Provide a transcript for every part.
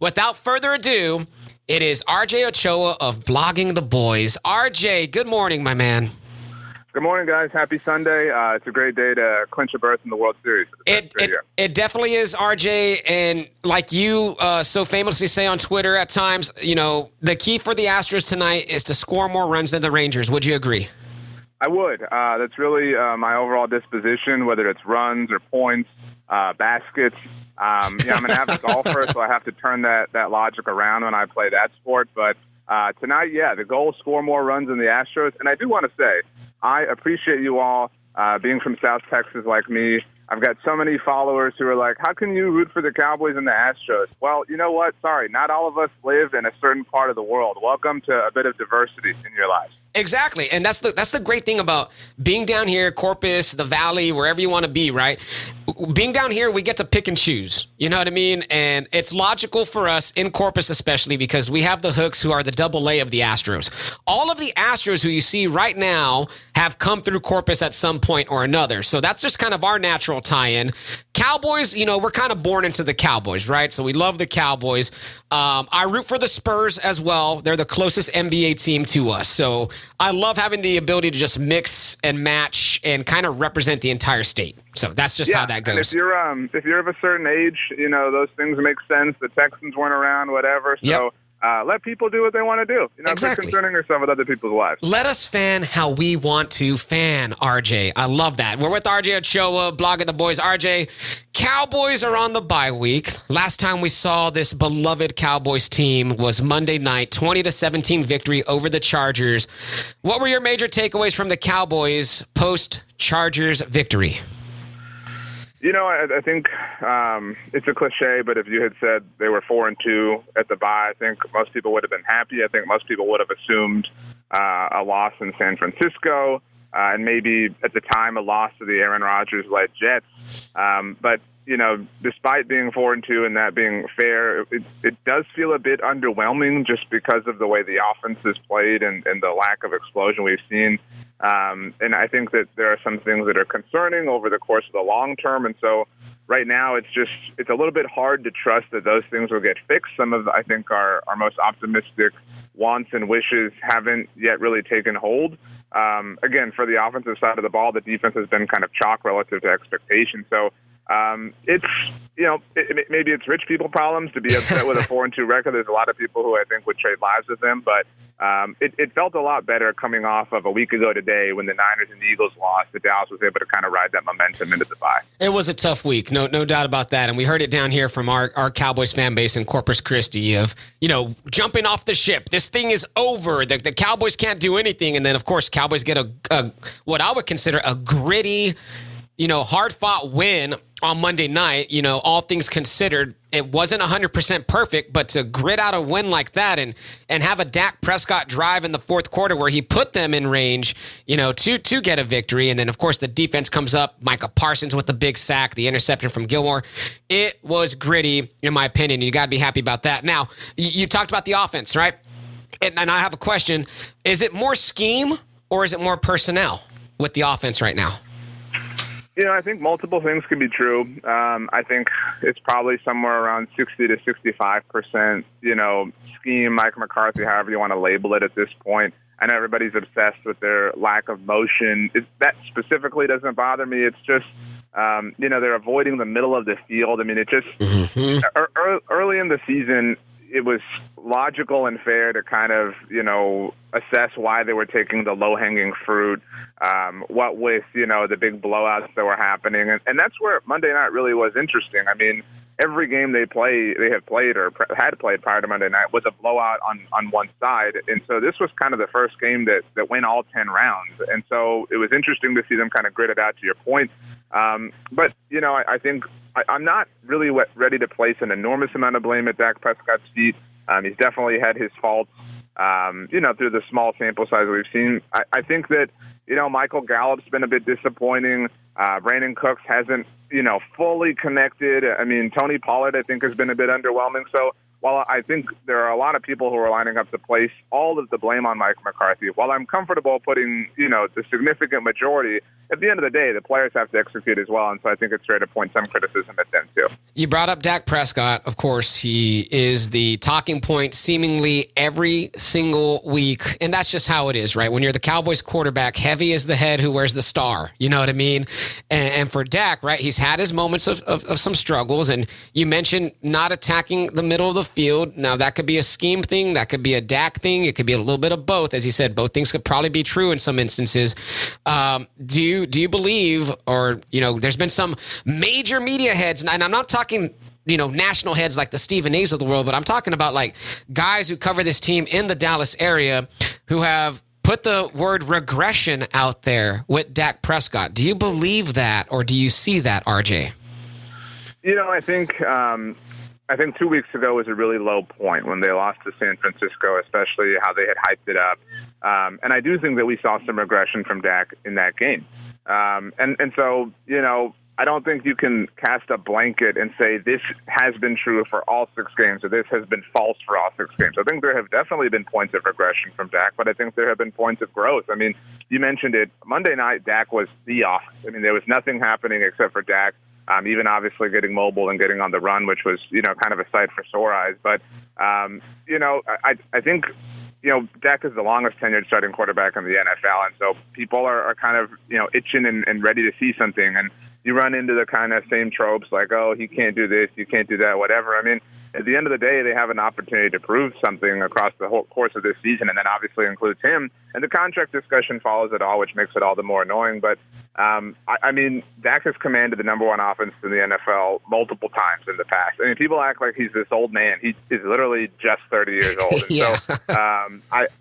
Without further ado, it is RJ Ochoa of Blogging the Boys. RJ, good morning, my man. Good morning, guys. Happy Sunday. It's a great day to clinch a berth in the World Series. It definitely is, RJ. And like you so famously say on Twitter at times, the key for the Astros tonight is to score more runs than the Rangers. Would you agree? I would. That's really my overall disposition, whether it's runs or points, baskets. I'm an avid golfer, so I have to turn that logic around when I play that sport. But tonight, the goal is score more runs than the Astros. And I do want to say, I appreciate you all being from South Texas like me. I've got so many followers who are like, how can you root for the Cowboys and the Astros? Well, you know what? Sorry, not all of us live in a certain part of the world. Welcome to a bit of diversity in your lives. Exactly. And that's the great thing about being down here, Corpus, the Valley, wherever you want to be, right? Being down here, we get to pick and choose. You know what I mean? And it's logical for us in Corpus especially because we have the Hooks who are the double-A of the Astros. All of the Astros who you see right now have come through Corpus at some point or another. So that's just kind of our natural tie-in. Cowboys, we're kind of born into the Cowboys, right? So we love the Cowboys. I root for the Spurs as well. They're the closest NBA team to us. So I love having the ability to just mix and match and kind of represent the entire state. So that's just how that goes. And if you're of a certain age, those things make sense. The Texans weren't around, whatever. So let people do what they want to do. Exactly. Quit concerning yourself with other people's lives. Let us fan how we want to fan, RJ. I love that. We're with RJ Ochoa, Blogging the Boys. RJ, Cowboys are on the bye week. Last time we saw this beloved Cowboys team was Monday night, 20-17 victory over the Chargers. What were your major takeaways from the Cowboys post-Chargers victory? I think it's a cliche, but if you had said they were 4-2 at the bye, I think most people would have been happy. I think most people would have assumed a loss in San Francisco and maybe at the time a loss to the Aaron Rodgers-led Jets. But despite being 4-2 and that being fair, it does feel a bit underwhelming just because of the way the offense is played and the lack of explosion we've seen. And I think that there are some things that are concerning over the course of the long term. And so right now it's a little bit hard to trust that those things will get fixed. Some of, I think, our most optimistic wants and wishes haven't yet really taken hold. Again, for the offensive side of the ball, the defense has been kind of chalk relative to expectation. So it's, maybe it's rich people problems to be upset with a 4-2 record. There's a lot of people who I think would trade lives with them, but it felt a lot better coming off of a week ago today when the Niners and the Eagles lost. That Dallas was able to kind of ride that momentum into the bye. It was a tough week, no doubt about that. And we heard it down here from our Cowboys fan base in Corpus Christi of, jumping off the ship. This thing is over. The Cowboys can't do anything. And then, of course, Cowboys get a what I would consider a gritty, hard-fought win on Monday night. All things considered, it wasn't 100% perfect, but to grit out a win like that and have a Dak Prescott drive in the fourth quarter where he put them in range, to get a victory. And then, of course, the defense comes up. Micah Parsons with the big sack, the interception from Gilmore. It was gritty, in my opinion. You got to be happy about that. Now, you talked about the offense, right? And I have a question. Is it more scheme or is it more personnel with the offense right now? I think multiple things can be true. I think it's probably somewhere around 60 to 65%, scheme, Mike McCarthy, however you want to label it at this point. I know everybody's obsessed with their lack of motion. That specifically doesn't bother me. It's just, they're avoiding the middle of the field. I mean, it just early in the season, it was logical and fair to kind of, assess why they were taking the low-hanging fruit, what with, the big blowouts that were happening. And that's where Monday night really was interesting. I mean, every game they have played or had played prior to Monday night was a blowout on one side. And so this was kind of the first game that went all 10 rounds. And so it was interesting to see them kind of grit it out, to your point. But, I think I'm not really ready to place an enormous amount of blame at Dak Prescott's feet. He's definitely had his faults, through the small sample size we've seen. I think that, Michael Gallup's been a bit disappointing. Brandon Cooks hasn't, fully connected. I mean, Tony Pollard, I think, has been a bit underwhelming. So while I think there are a lot of people who are lining up to place all of the blame on Mike McCarthy, while I'm comfortable putting, the significant majority, at the end of the day, the players have to execute as well. And so I think it's fair to point some criticism at them too. You brought up Dak Prescott. Of course, he is the talking point seemingly every single week. And that's just how it is, right? When you're the Cowboys quarterback, heavy is the head who wears the star. You know what I mean? And for Dak, right, he's had his moments of some struggles. And you mentioned not attacking the middle of the field. Now, that could be a scheme thing. That could be a Dak thing. It could be a little bit of both. As you said, both things could probably be true in some instances. Do you believe, or, there's been some major media heads, and I'm not talking, national heads like the Stephen A's of the world, but I'm talking about like guys who cover this team in the Dallas area who have put the word regression out there with Dak Prescott. Do you believe that, or do you see that, RJ? I think 2 weeks ago was a really low point when they lost to San Francisco, especially how they had hyped it up. And I do think that we saw some regression from Dak in that game. And so, I don't think you can cast a blanket and say this has been true for all 6 games or this has been false for all 6 games. I think there have definitely been points of regression from Dak, but I think there have been points of growth. I mean, you mentioned it. Monday night, Dak was the offense. I mean, there was nothing happening except for Dak. Even obviously getting mobile and getting on the run, which was, kind of a sight for sore eyes. But, I think, Dak is the longest tenured starting quarterback in the NFL. And so people are kind of, itching and ready to see something. And you run into the kind of same tropes like, oh, he can't do this, you can't do that, whatever. I mean, at the end of the day, they have an opportunity to prove something across the whole course of this season, and that obviously includes him. And the contract discussion follows it all, which makes it all the more annoying. But, Dak has commanded the number one offense in the NFL multiple times in the past. I mean, people act like he's this old man. He is literally just 30 years old. And yeah. So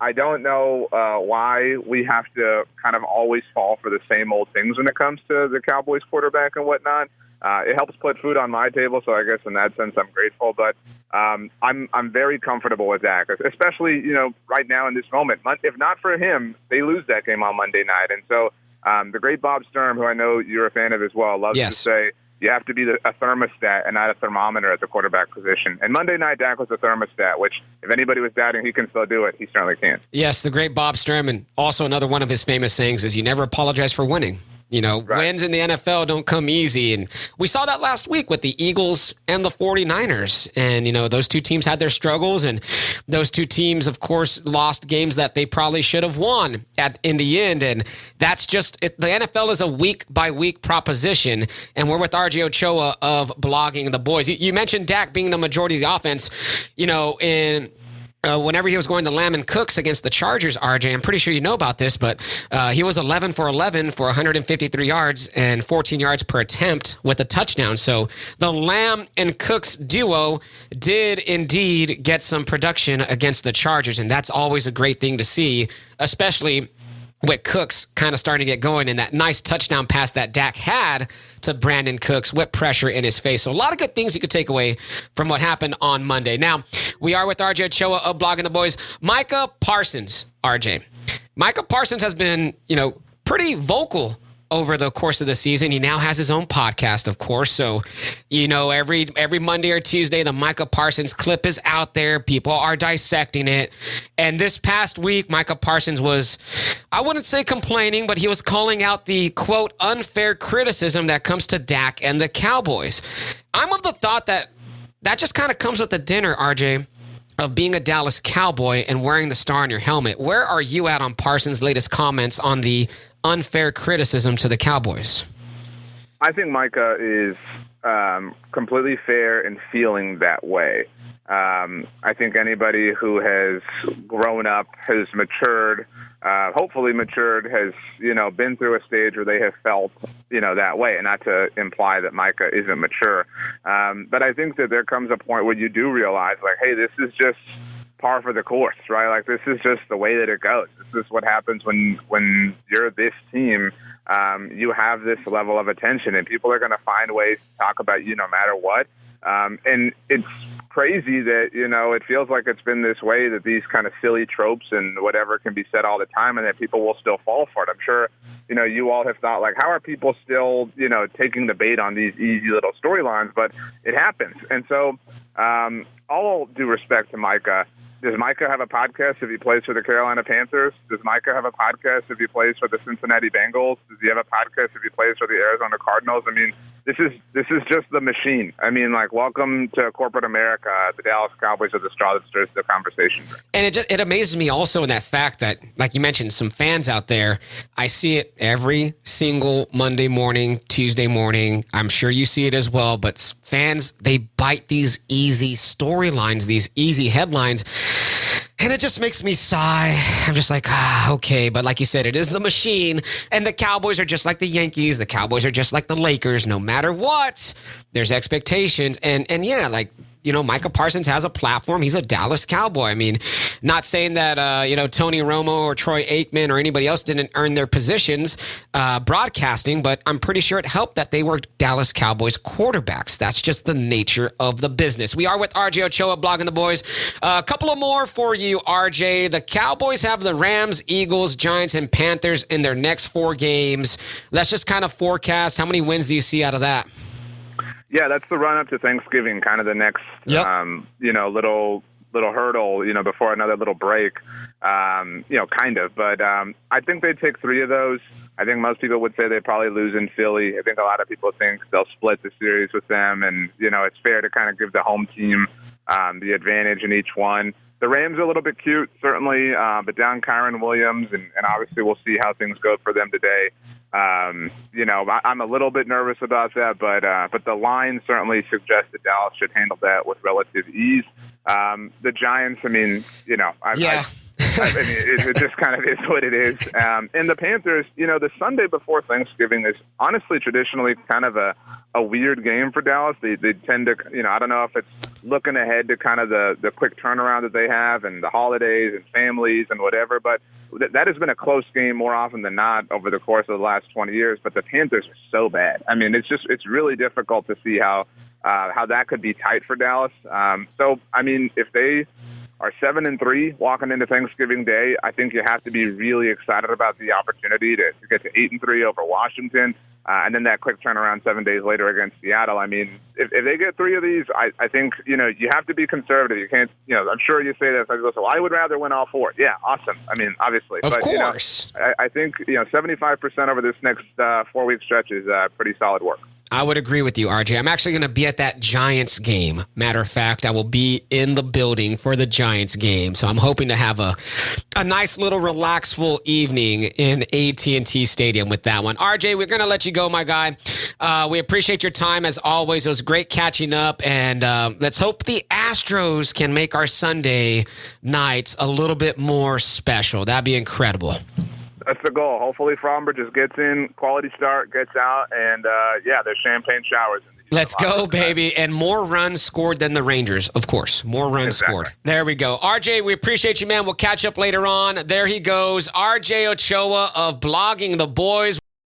I don't know why we have to kind of always fall for the same old things when it comes to the Cowboys quarterback and whatnot. It helps put food on my table, so I guess in that sense I'm grateful. But I'm very comfortable with Dak, especially right now in this moment. If not for him, they lose that game on Monday night. And so the great Bob Sturm, who I know you're a fan of as well, loves to say you have to be a thermostat and not a thermometer at the quarterback position. And Monday night, Dak was a thermostat, which if anybody was doubting he can still do it, he certainly can. Yes, the great Bob Sturm, and also another one of his famous sayings is you never apologize for winning. Right. Wins in the NFL don't come easy. And we saw that last week with the Eagles and the 49ers. And, those two teams had their struggles. And those two teams, of course, lost games that they probably should have won in the end. And that's just it. The NFL is a week-by-week proposition. And we're with RJ Ochoa of Blogging the Boys. You mentioned Dak being the majority of the offense, whenever he was going to Lamb and Cooks against the Chargers, RJ, I'm pretty sure you know about this, but he was 11 for 11 for 153 yards and 14 yards per attempt with a touchdown. So the Lamb and Cooks duo did indeed get some production against the Chargers, and that's always a great thing to see, especially with Cooks kind of starting to get going, and that nice touchdown pass that Dak had to Brandon Cooks with pressure in his face. So a lot of good things you could take away from what happened on Monday. Now, we are with RJ Ochoa of Blogging the Boys. Micah Parsons, RJ. Micah Parsons has been, pretty vocal over the course of the season. He now has his own podcast, of course. So, every Monday or Tuesday, the Micah Parsons clip is out there. People are dissecting it. And this past week, Micah Parsons was, I wouldn't say complaining, but he was calling out the, quote, unfair criticism that comes to Dak and the Cowboys. I'm of the thought that just kind of comes with the dinner, RJ, of being a Dallas Cowboy and wearing the star on your helmet. Where are you at on Parsons' latest comments on the unfair criticism to the Cowboys? I think Micah is completely fair in feeling that way. I think anybody who has grown up, has matured, hopefully matured, has, been through a stage where they have felt, that way. And not to imply that Micah isn't mature. But I think that there comes a point where you do realize, like, hey, this is just par for the course, right? Like, this is just the way that it goes. This is what happens when you're this team. You have this level of attention, and people are going to find ways to talk about you no matter what. And it's crazy that, it feels like it's been this way, that these kind of silly tropes and whatever can be said all the time and that people will still fall for it. I'm sure, you all have thought, like, how are people still, taking the bait on these easy little storylines? But it happens. And so all due respect to Micah, does Micah have a podcast if he plays for the Carolina Panthers? Does Micah have a podcast if he plays for the Cincinnati Bengals? Does he have a podcast if he plays for the Arizona Cardinals? I mean, this is just the machine. I mean, like, welcome to corporate America. The Dallas Cowboys are the straw that stirs the conversation. And it amazes me also in that fact that, like you mentioned, some fans out there, I see it every single Monday morning, Tuesday morning. I'm sure you see it as well, but fans, they bite these easy storylines, these easy headlines. And it just makes me sigh. I'm just like, okay. But like you said, it is the machine. And the Cowboys are just like the Yankees. The Cowboys are just like the Lakers. No matter what, there's expectations. And yeah, like, Micah Parsons has a platform. He's a Dallas Cowboy. I mean, not saying that, Tony Romo or Troy Aikman or anybody else didn't earn their positions broadcasting, but I'm pretty sure it helped that they were Dallas Cowboys quarterbacks. That's just the nature of the business. We are with RJ Ochoa, Blogging the Boys. A couple of more for you, RJ. The Cowboys have the Rams, Eagles, Giants, and Panthers in their next 4 games. Let's just kind of forecast. How many wins do you see out of that? Yeah, that's the run-up to Thanksgiving, kind of the next, little hurdle, before another little break, kind of. But I think they'd take 3 of those. I think most people would say they'd probably lose in Philly. I think a lot of people think they'll split the series with them, and, it's fair to kind of give the home team the advantage in each one. The Rams are a little bit cute, certainly, but down Kyron Williams, and obviously we'll see how things go for them today. I'm a little bit nervous about that, but the line certainly suggests that Dallas should handle that with relative ease. The Giants, I mean, it just kind of is what it is. And the Panthers, the Sunday before Thanksgiving is honestly traditionally kind of a weird game for Dallas. They tend to, I don't know if it's looking ahead to kind of the quick turnaround that they have and the holidays and families and whatever, but that has been a close game more often than not over the course of the last 20 years. But the Panthers are so bad. I mean, it's really difficult to see how that could be tight for Dallas. So, I mean, if they are 7-3 walking into Thanksgiving Day, I think you have to be really excited about the opportunity to get to 8-3 over Washington, and then that quick turnaround 7 days later against Seattle. I mean, if they get 3 of these, I think, you have to be conservative. You can't, I'm sure you say that. So I would rather win all 4. Yeah, awesome. I mean, obviously. Of course. I think, 75% over this next 4-week stretch is pretty solid work. I would agree with you, RJ. I'm actually going to be at that Giants game. Matter of fact, I will be in the building for the Giants game. So I'm hoping to have a nice little relaxful evening in AT&T Stadium with that one. RJ, we're going to let you go, my guy. We appreciate your time as always. It was great catching up. And let's hope the Astros can make our Sunday nights a little bit more special. That'd be incredible. That's the goal. Hopefully Fromber just gets in, quality start, gets out, and, there's champagne showers. Let's go, baby. And more runs scored than the Rangers, of course. More runs scored. There we go. RJ, we appreciate you, man. We'll catch up later on. There he goes, RJ Ochoa of Blogging the Boys.